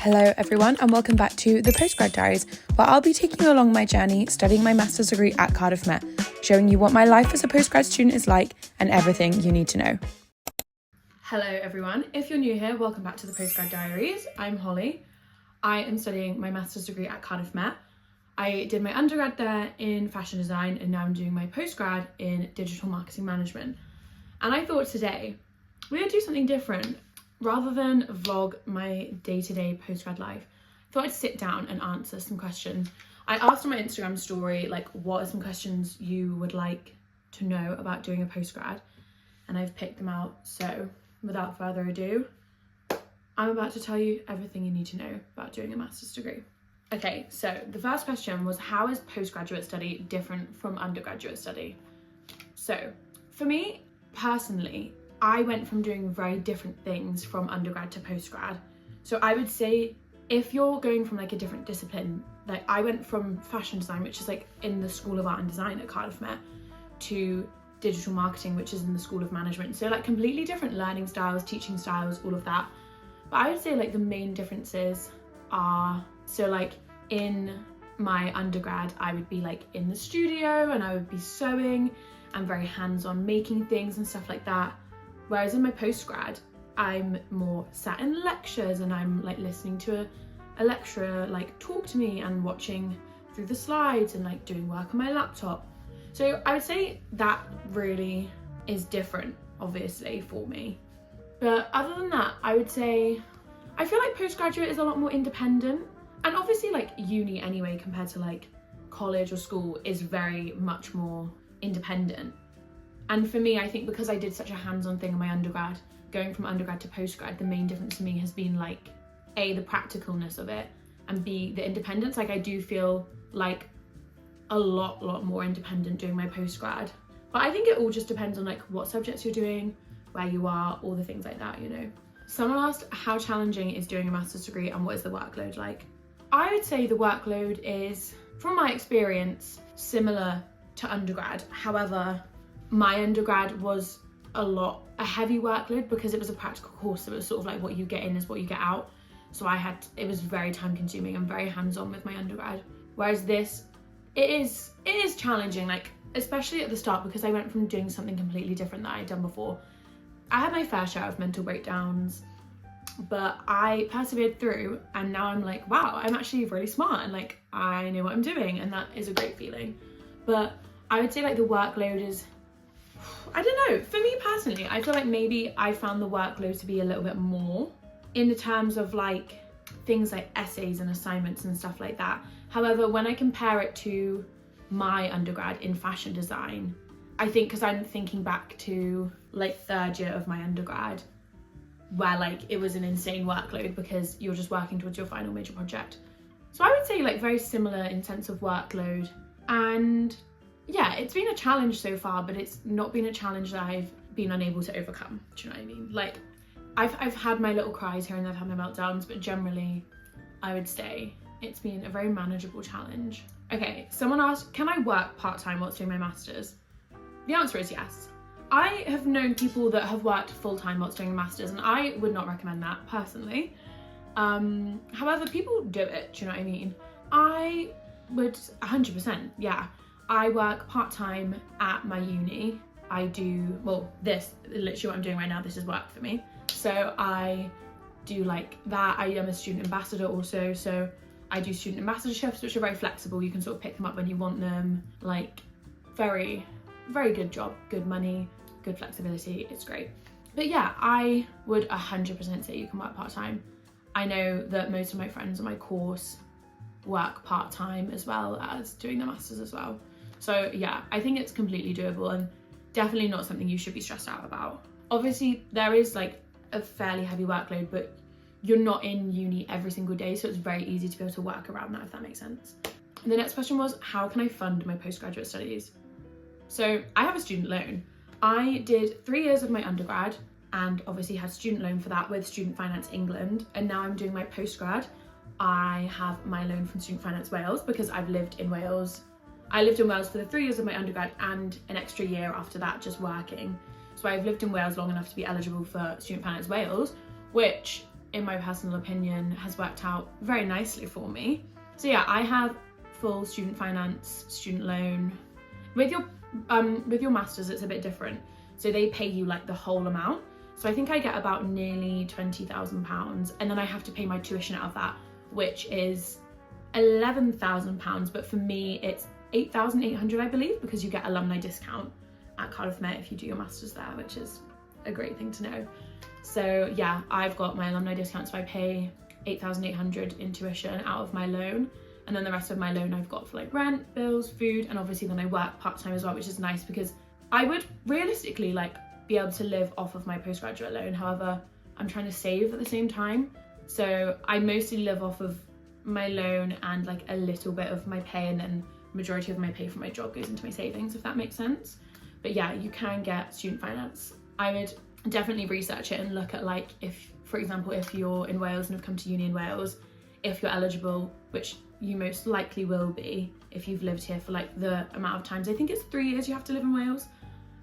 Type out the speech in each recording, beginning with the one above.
Hello everyone and welcome back to the Postgrad Diaries, where I'll be taking you along my journey studying my master's degree at Cardiff Met, showing you what my life as a postgrad student is like and everything you need to know. Hello everyone, if you're new here, welcome back to the Postgrad Diaries. I'm Holly. I am studying my master's degree at Cardiff Met. I did my undergrad there in fashion design and now I'm doing my postgrad in digital marketing management. And I thought today we're going to do something different. Rather than vlog my day-to-day postgrad life, I thought I'd sit down and answer some questions. I asked on my Instagram story, what are some questions you would like to know about doing a postgrad? And I've picked them out. So without further ado, I'm about to tell you everything you need to know about doing a master's degree. Okay, so the first question was, how is postgraduate study different from undergraduate study? So for me personally, I went from doing very different things from undergrad to postgrad. So I would say if you're going from a different discipline, I went from fashion design, which is in the School of Art and Design at Cardiff Met, to digital marketing, which is in the School of Management. So completely different learning styles, teaching styles, all of that. But I would say the main differences are, so in my undergrad, I would be in the studio and I would be sewing and very hands-on making things and stuff like that. Whereas in my postgrad, I'm more sat in lectures and I'm listening to a lecturer talk to me and watching through the slides and doing work on my laptop. So I would say that really is different, obviously, for me. But other than that, I would say I feel postgraduate is a lot more independent. And obviously uni anyway, compared to college or school, is very much more independent. And for me, I think because I did such a hands-on thing in my undergrad, going from undergrad to postgrad, the main difference to me has been A, the practicalness of it, and B, the independence. I do feel a lot more independent doing my postgrad. But I think it all just depends on what subjects you're doing, where you are, all the things like that, you know. Someone asked how challenging is doing a master's degree and what is the workload like? I would say the workload is, from my experience, similar to undergrad. However, my undergrad was a heavy workload because it was a practical course. So it was sort of what you get in is what you get out. So it was very time consuming and very hands-on with my undergrad. Whereas this, it is challenging, especially at the start, because I went from doing something completely different that I had done before. I had my fair share of mental breakdowns, but I persevered through and now I'm wow, I'm actually really smart and I know what I'm doing, and that is a great feeling. But I would say the workload is, I don't know, for me personally, I feel maybe I found the workload to be a little bit more in the terms of things like essays and assignments and stuff like that. However, when I compare it to my undergrad in fashion design, I think because I'm thinking back to third year of my undergrad, where it was an insane workload because you're just working towards your final major project. So I would say very similar in sense of workload. And yeah, it's been a challenge so far, but it's not been a challenge that I've been unable to overcome. Do you know what I mean? I've had my little cries here and I've had my meltdowns, but generally I would say it's been a very manageable challenge. Okay, someone asked, can I work part-time whilst doing my master's? The answer is yes. I have known people that have worked full-time whilst doing a master's, and I would not recommend that personally. However, people do it, do you know what I mean? I would 100%, yeah. I work part-time at my uni. I do, this, literally what I'm doing right now, this is work for me. So I do that. I am a student ambassador also, so I do student ambassadorships, which are very flexible. You can sort of pick them up when you want them. Very, very good job, good money, good flexibility, it's great. But yeah, I would 100% say you can work part-time. I know that most of my friends on my course work part-time as well as doing the masters as well. So yeah, I think it's completely doable and definitely not something you should be stressed out about. Obviously there is a fairly heavy workload, but you're not in uni every single day, so it's very easy to be able to work around that, if that makes sense. And the next question was, how can I fund my postgraduate studies? So I have a student loan. I did 3 years of my undergrad and obviously had student loan for that with Student Finance England, and now I'm doing my postgrad. I have my loan from Student Finance Wales because I've lived in Wales. I lived in Wales for the 3 years of my undergrad and an extra year after that just working. So I've lived in Wales long enough to be eligible for Student Finance Wales, which in my personal opinion, has worked out very nicely for me. So yeah, I have full student finance, student loan. With your masters, it's a bit different. So they pay you like the whole amount. So I think I get about nearly £20,000, and then I have to pay my tuition out of that, which is £11,000. But for me, it's 8,800, I believe, because you get alumni discount at Cardiff Met if you do your masters there, which is a great thing to know. So yeah, I've got my alumni discount, so I pay 8,800 in tuition out of my loan, and then the rest of my loan I've got for like rent, bills, food, and obviously then I work part-time as well, which is nice because I would realistically like be able to live off of my postgraduate loan. However, I'm trying to save at the same time, so I mostly live off of my loan and like a little bit of my pay, and then majority of my pay from my job goes into my savings, if that makes sense. But yeah, you can get student finance. I would definitely research it and look at like, if for example, if you're in Wales and have come to uni in Wales, if you're eligible, which you most likely will be if you've lived here for like the amount of times, I think it's 3 years you have to live in Wales.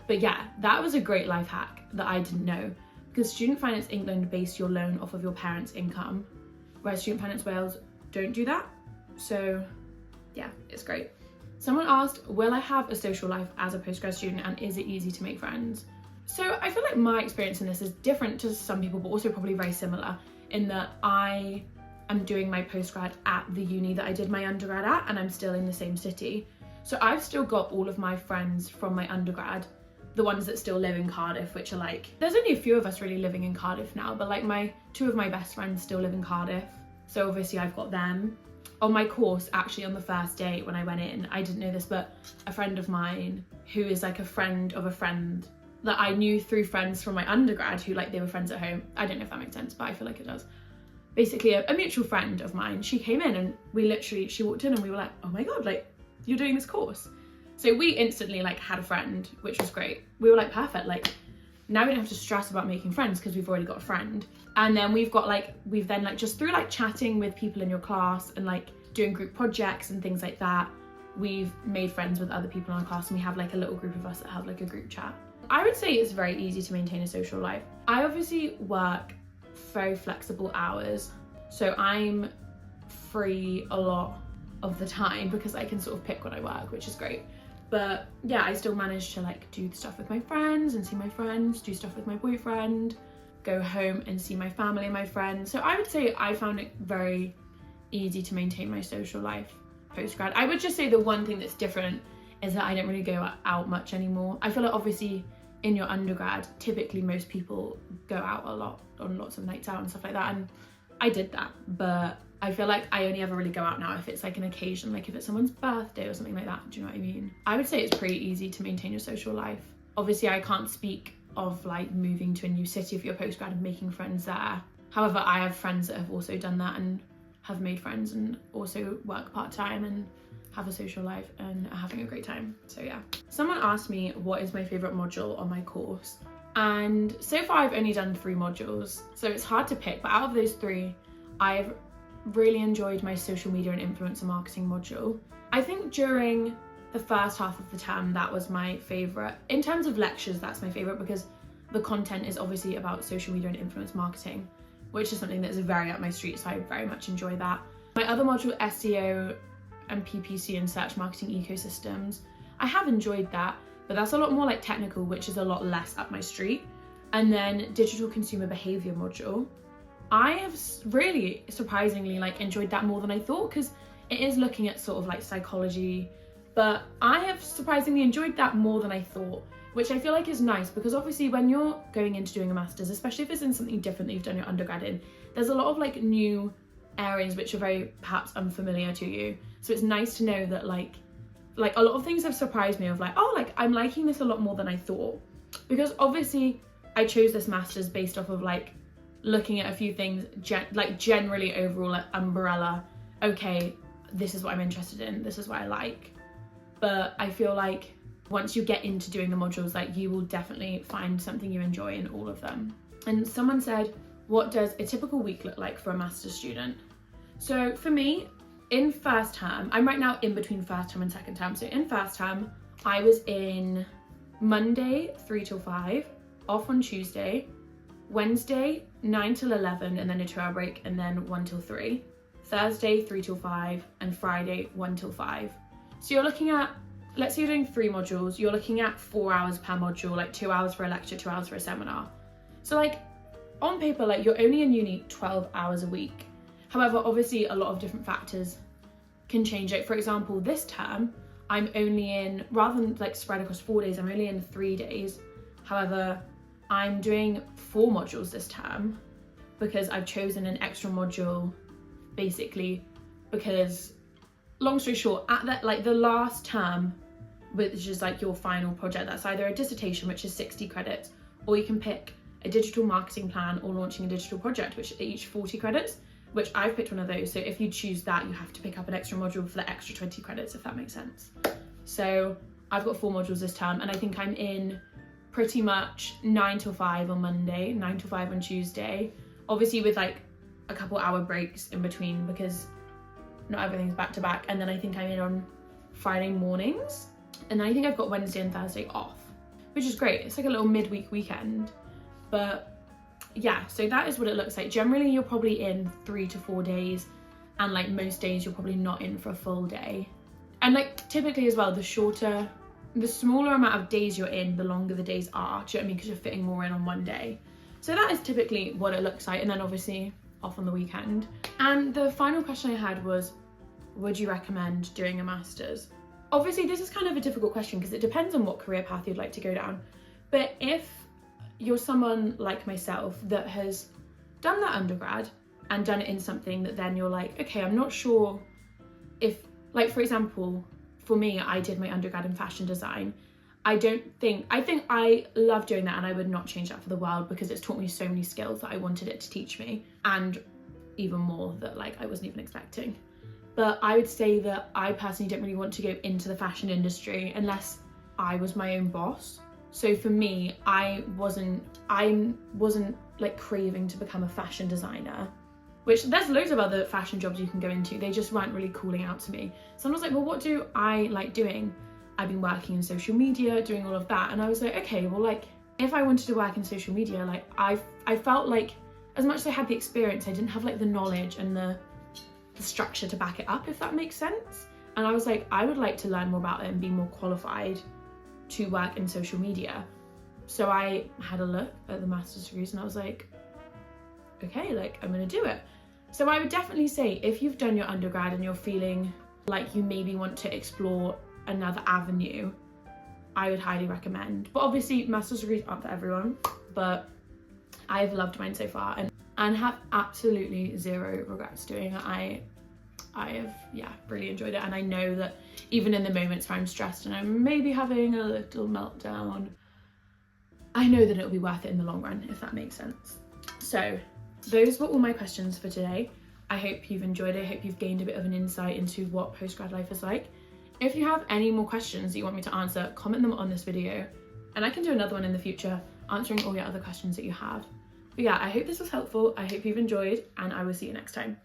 But yeah, that was a great life hack that I didn't know, because Student Finance England base your loan off of your parents' income, whereas Student Finance Wales don't do that. So yeah, it's great. Someone asked, will I have a social life as a postgrad student, and is it easy to make friends? So I feel like my experience in this is different to some people, but also probably very similar, in that I am doing my postgrad at the uni that I did my undergrad at, and I'm still in the same city. So I've still got all of my friends from my undergrad, the ones that still live in Cardiff, which are like, there's only a few of us really living in Cardiff now, but like two of my best friends still live in Cardiff. So obviously I've got them. On my course, actually on the first day when I went in, I didn't know this, but a friend of mine who is like a friend of a friend that I knew through friends from my undergrad who like they were friends at home. I don't know if that makes sense, but I feel like it does. Basically a mutual friend of mine, she came in and she walked in and we were like, oh my God, like you're doing this course. So we instantly like had a friend, which was great. We were like, perfect, like now we don't have to stress about making friends because we've already got a friend. And then we've then like just through like chatting with people in your class and like doing group projects and things like that, we've made friends with other people in our class, and we have like a little group of us that have like a group chat. I would say it's very easy to maintain a social life. I obviously work very flexible hours, so I'm free a lot of the time because I can sort of pick when I work, which is great. But yeah, I still manage to like do stuff with my friends and see my friends, do stuff with my boyfriend, go home and see my family and my friends. So I would say I found it very easy to maintain my social life post-grad. I would just say the one thing that's different is that I don't really go out much anymore. I feel like obviously in your undergrad, typically most people go out a lot on lots of nights out and stuff like that, and I did that, but I feel like I only ever really go out now if it's like an occasion, like if it's someone's birthday or something like that. Do you know what I mean? I would say it's pretty easy to maintain your social life. Obviously I can't speak of like moving to a new city for your postgrad and making friends there. However, I have friends that have also done that and have made friends and also work part-time and have a social life and are having a great time. So yeah. Someone asked me what is my favorite module on my course, and so far I've only done 3 modules, so it's hard to pick, but out of those 3, I've really enjoyed my social media and influencer marketing module. I think during the first half of the term that was my favorite. In terms of lectures, that's my favorite because the content is obviously about social media and influence marketing, which is something that's very up my street, so I very much enjoy that. My other module, SEO and PPC and search marketing ecosystems, I have enjoyed that, but that's a lot more like technical, which is a lot less up my street. And then digital consumer behavior module, I have really surprisingly like enjoyed that more than I thought, because it is looking at sort of like psychology, but I have surprisingly enjoyed that more than I thought, which I feel like is nice, because obviously when you're going into doing a master's, especially if it's in something different that you've done your undergrad in, there's a lot of like new areas which are very perhaps unfamiliar to you. So it's nice to know that like a lot of things have surprised me of like, oh, like I'm liking this a lot more than I thought, because obviously I chose this master's based off of like looking at a few things, like generally overall like umbrella, okay, this is what I'm interested in, this is what I like. But I feel like once you get into doing the modules, like you will definitely find something you enjoy in all of them. And someone said, what does a typical week look like for a master's student? So for me, in first term, I'm right now in between first term and second term. So in first term, I was in Monday 3 till 5, off on Tuesday, Wednesday 9 till 11 and then a 2-hour break, and then 1 till 3. Thursday 3 till 5, and Friday 1 till 5. So you're looking at, let's say you're doing 3 modules, you're looking at 4 hours per module, like 2 hours for a lecture, 2 hours for a seminar. So like on paper, like you're only in uni 12 hours a week. However, obviously a lot of different factors can change it. For example, this term, I'm only in, rather than like spread across 4 days, I'm only in 3 days. However, I'm doing 4 modules this term because I've chosen an extra module, basically because, long story short, at the last term, which is like your final project, that's either a dissertation, which is 60 credits, or you can pick a digital marketing plan or launching a digital project, which are each 40 credits, which I've picked one of those. So if you choose that, you have to pick up an extra module for the extra 20 credits, if that makes sense. So I've got 4 modules this term, and I think I'm in pretty much 9 till 5 on Monday, 9 till 5 on Tuesday, obviously with like a couple hour breaks in between because not everything's back to back. And then I think I'm in on Friday mornings, and then I think I've got Wednesday and Thursday off, which is great. It's like a little midweek weekend. But yeah, so that is what it looks like. Generally you're probably in 3 to 4 days, and like most days you're probably not in for a full day. And like typically as well, the smaller amount of days you're in, the longer the days are, do you know what I mean? Because you're fitting more in on one day. So that is typically what it looks like, and then obviously off on the weekend. And the final question I had was, would you recommend doing a master's? Obviously this is kind of a difficult question because it depends on what career path you'd like to go down. But if you're someone like myself that has done that undergrad and done it in something that then you're like, okay, I'm not sure if, like for example, for me, I did my undergrad in fashion design. I think I love doing that, and I would not change that for the world because it's taught me so many skills that I wanted it to teach me, and even more that like I wasn't even expecting. But I would say that I personally don't really want to go into the fashion industry unless I was my own boss. So for me, I wasn't like craving to become a fashion designer, which there's loads of other fashion jobs you can go into. They just weren't really calling out to me. So I was like, well, what do I like doing? I've been working in social media, doing all of that. And I was like, okay, well, like if I wanted to work in social media, like I felt like as much as I had the experience, I didn't have like the knowledge and the structure to back it up, if that makes sense. And I was like, I would like to learn more about it and be more qualified to work in social media. So I had a look at the master's degrees and I was like, okay, like I'm gonna do it. So I would definitely say if you've done your undergrad and you're feeling like you maybe want to explore another avenue, I would highly recommend. But obviously master's degrees aren't for everyone, but I've loved mine so far and have absolutely zero regrets doing it. I have, yeah, really enjoyed it. And I know that even in the moments where I'm stressed and I'm maybe having a little meltdown, I know that it'll be worth it in the long run, if that makes sense. So those were all my questions for today. I hope you've enjoyed it. I hope you've gained a bit of an insight into what postgrad life is like. If you have any more questions that you want me to answer, comment them on this video and I can do another one in the future answering all your other questions that you have. But yeah, I hope this was helpful. I hope you've enjoyed, and I will see you next time.